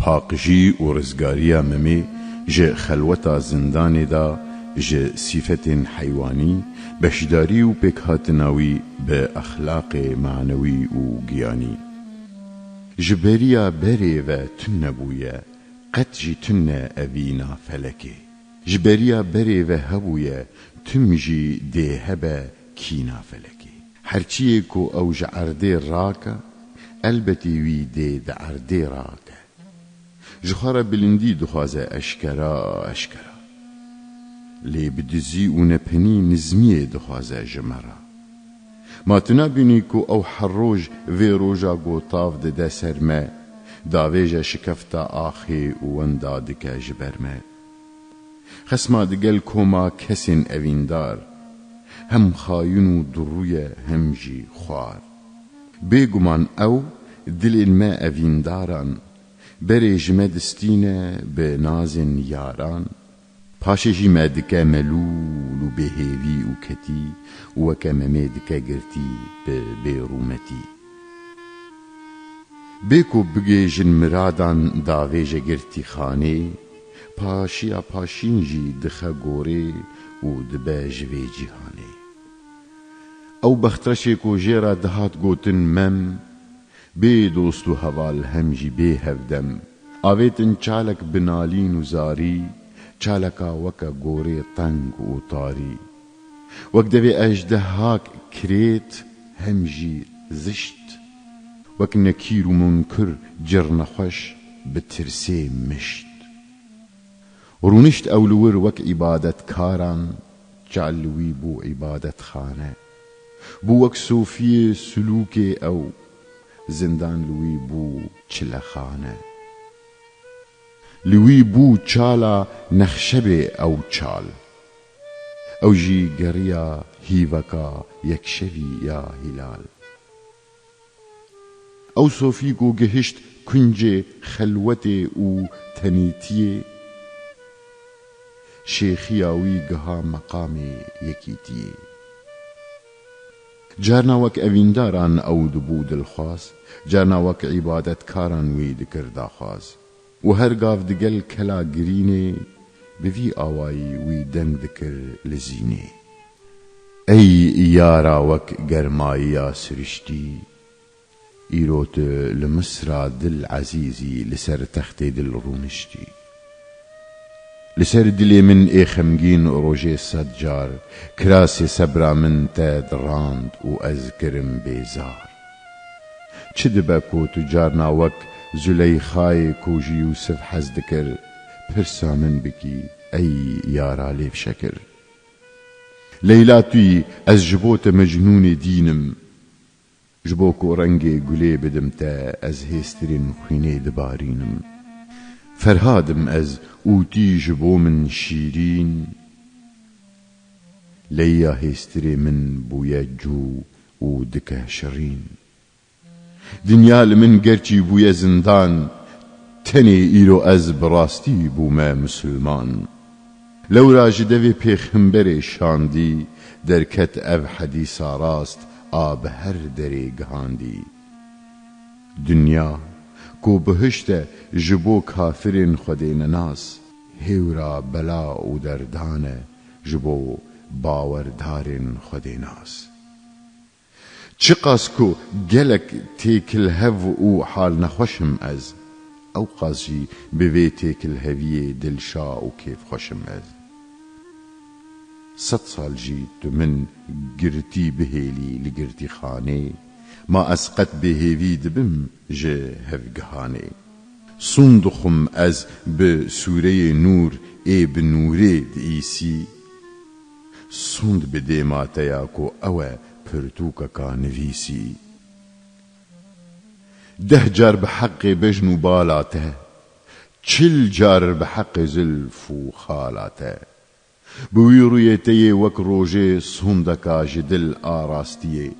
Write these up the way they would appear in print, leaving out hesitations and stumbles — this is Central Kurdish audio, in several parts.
پاقجی و رزگاریا ممی جه خلوتا زندان دا جه صفت حیوانی بشداری و پکهاتناوی به اخلاق معنوی و گیانی جبریا بری و تن بویا قد جی تن اوینا فلکی جبریا بری و هبویا تم جی ده هبا کینا فلکی هرچیه کو او جعرده راکا البتی وی ده عرده راکا جخارا بلندی دخوازه اشکرا لی بدزی و نپنی نزمیه دخوازه جمرا ما تنابینی کو او حروج وی روژا گو طاف ده سرمه داویجا شکفتا آخی و وندا دکا جبرمه خسما دگل کوما کسین اویندار هم خاین و درویه هم جی خوار بگمان او دل الما اوینداران بری جمه دستینه به نازن یاران پاشه جی مدکه ملول و بهیوی و کتی وکه ممدکه گرتی به بیرومتی بکو بگیجن مرادان داویج گرتی خانه پاشیا پاشین جی دخه گوره و دبه جوی جیهانه او بخترشی کو جیرا دهات گوتن مم بی دوست و حوال هم جی بی هفدم آویتن چالک بنالین و زاری چالکا وکا گوره تنگ و تاری وک دوی اجده هاک کریت هم جی زشت وک نکیر و منکر جرنخوش بترسی مشت رونشت اولور وک عبادت کاران جعلوی بو عبادت خانه بو وک صوفی سلوک او زندان لوی بو چلخانه لوی بو چالا نخشب او چال او جی گریا هیوکا یکشوی یا هلال او صوفی کو گهشت کنج خلوت او تنیتیه شیخیاوی گها مقام یکیتیه جارنا وک اوینداران او دبو دلخواست جارنا وک عبادت کاران وی دکر داخواز و هر گاف دگل کلا گرینه بوی آوائی وی دنگ دکر لزینه ای یارا وک گرمائی سرشتی ایروت لمصر دل عزیزی لسر تخت دل رونشتی لسر دلی من ای خمگین روژه صد جار کراس صبرا من تاد راند و از کرم بیزار چه دبکو تجارنا وک زلیخای کوجی یوسف حز دکر پرسا من بکی ای یارا لیف شکر لیلا توی از جبوت مجنون دینم جبوکو رنگ گلی بدم تا از هسترین خوینه دبارینم فرهادم از اوتی جبو من شیرین لیا هستری من بویا جو و دکه شرین دنیا لمن گرچی بویا زندان تنی ایرو از براستی بوما مسلمان لو راجدوی پیغمبر شاندی در کت او حدیثا راست آب هر دری گهاندی دنیا کو بهشت جبو کافرین خودین ناس هیورا بلا و دردانه جبو باوردارین خودیناس چقاس کو گلک تیکل هف و حال نخوشم از او قاسی بوی تیکل هوی دلشا و کیف خوشم از 100 سال جیت من گرتی بهیلی لگرتی خانه ما اسقط بهیوی دبم جه هفگهانه صندخم از به سوره نور ای بنوره دیسی صند بده ماتیا کو اوه پرتوکا کا نویسی 10 جار بحق بجنو بالاته 40 جار بحق زلف و خالاته بوی رویتی وک روژه صندکا جدل آراستیه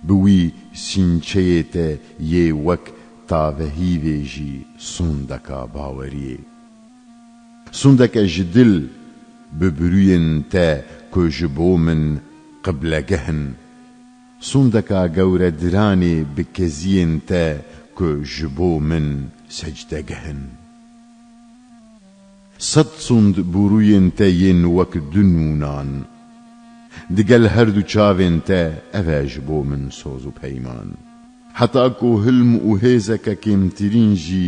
بوی سینچیت یه وک تاوهی ویجی صندکا باوریه صندکا جدل ببروین تا کجبو من قبل گهن صندکا گور درانی بکزین تا کجبو من سەجدەگەهن سەد سوند بوروویên te yên wek du nûnan digel her du çavên te ev e ji bo min soz û peyman heta ku hilm û hêzeke kêmtirîn jî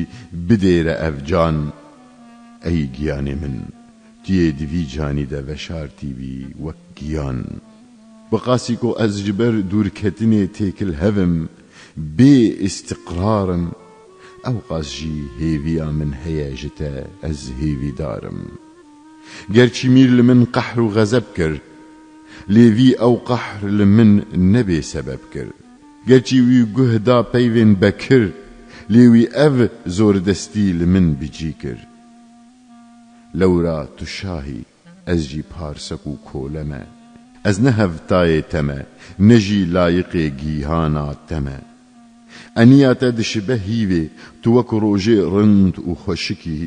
bidêre ev can ey giyanê min tu yê di vî canî de veşartîbî wek giyan bi qasî ku ez ji ber dûrketinê têkil hevim bê istiqrarim ew qas jî hêviya min heye ji te ez hêvîdarim gerçî mîr li min qehr û xezeb kir lê vî ew qehr li min nebê sebeb kir gerçî wî guh da peyvên bekir lê wî ev zordestî li min bicî kir lewra tu şahî ez jî parsek û kole me ez ne hevtayê te me ne jî layiqê gîhana te me enîya te dişibe hîvê tu wek rojê rind û xweşikî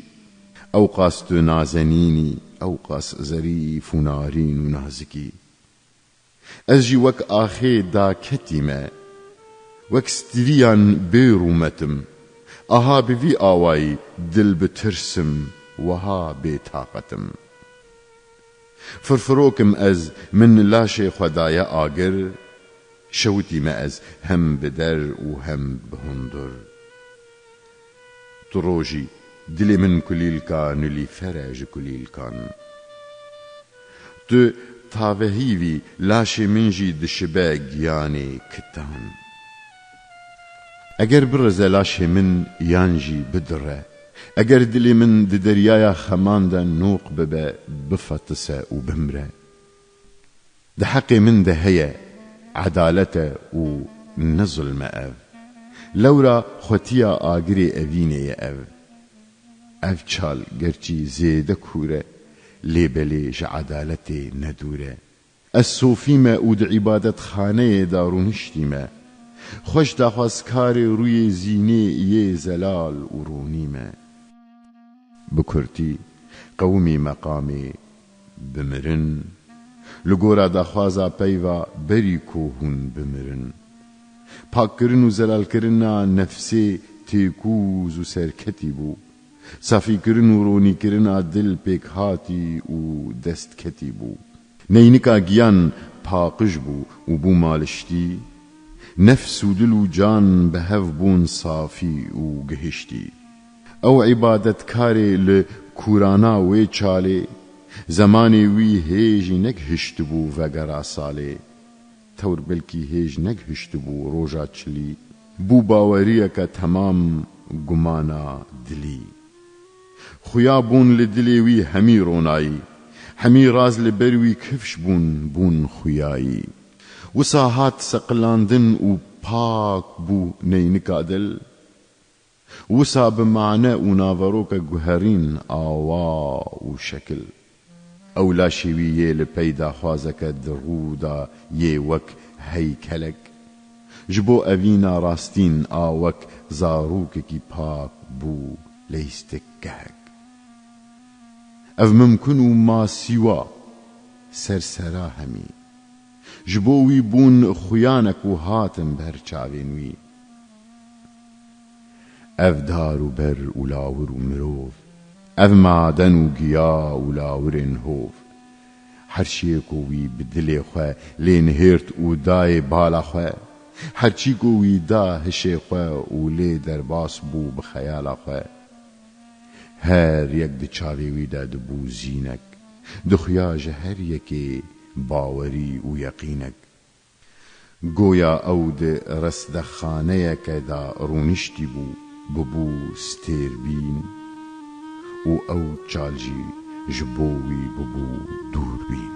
ew qas tu nazenînî ew qas zerîf û narîn û nazikî ez jî wek axê daketî me wek stiriyan bê rûmetim aha bi vî awayî dil bitirsim wiha bêtaqetim firfirokim ez min laşê xwedaya agir şewitî me ez hem bi der û hem bi hundur tu rojî dilê min kulîlka nilîfer e ji kulîlkan tu tavehîvî laşê min jî dişibe giyanê kitan eger birize laşê min yan jî bidire eger dilê min di deryaya xeman de nûq bibe bifetise û bimre di heqê min de heye عدالته و ne zulme ev lewra xwetiya agirê evînê ye ev çal gerçî zêde kûre lê belê ji edaletê nedûre ez sofî me û di îbadetxaneyê da rûniştî me xweş daxwazkarê rûyê zînê yê zelal û rûnî me bi kurtî qewmî meqamê bimirin li gora daxwaza peyva berî kohûn bimirin pakkirin û zelalkirina nefsê têkûz û serketî bû safîkirin û ronîkirina dil pêk hatî û destketî bû neynika giyan paqij bû û bû maliştî nefs û dil û can bi hev bûn safî û gihiştî ew îbadetkarê li kûrana wê çalê zamanê wî hêjî negihiştibû vegera salê tewr belkî hêj negihiştibû roja çilî bû baweriyeke temam gumana dilî xuya bûn li dilê wî hemî ronayî hemî raz li ber wî kifş bûn xuyayî wisa hat seqilandin û pak bû neynika dil wisa bi mane û naveroke guherîn awa û şekil ew laşê wî yê li pey daxwazeke di rûda yê wek heykelek ji bo evîna rastîn a wek zarokekî pak bû lêstikgehek ev mimkûn û masîwa sersera hemî ji bo wî bûn xuyanek û hatin ber çavên wî ev dar û ber û lawir û mirov ev maden û giya û lawirên hov her şiyê ku wî bi dilê xwe lê nihêrt û dayê bala xwe her çî ku wî da hişê xwe û lê derbas bû bi xeyala xwe her yek di çavê wî de dibû zînek dixuya ji her yekê bawerî û yeqînek goya ew di restexaneyeke da rûniştî bû bibû stêrbîn û ew çal jî ji bo wî bibû dûrbîn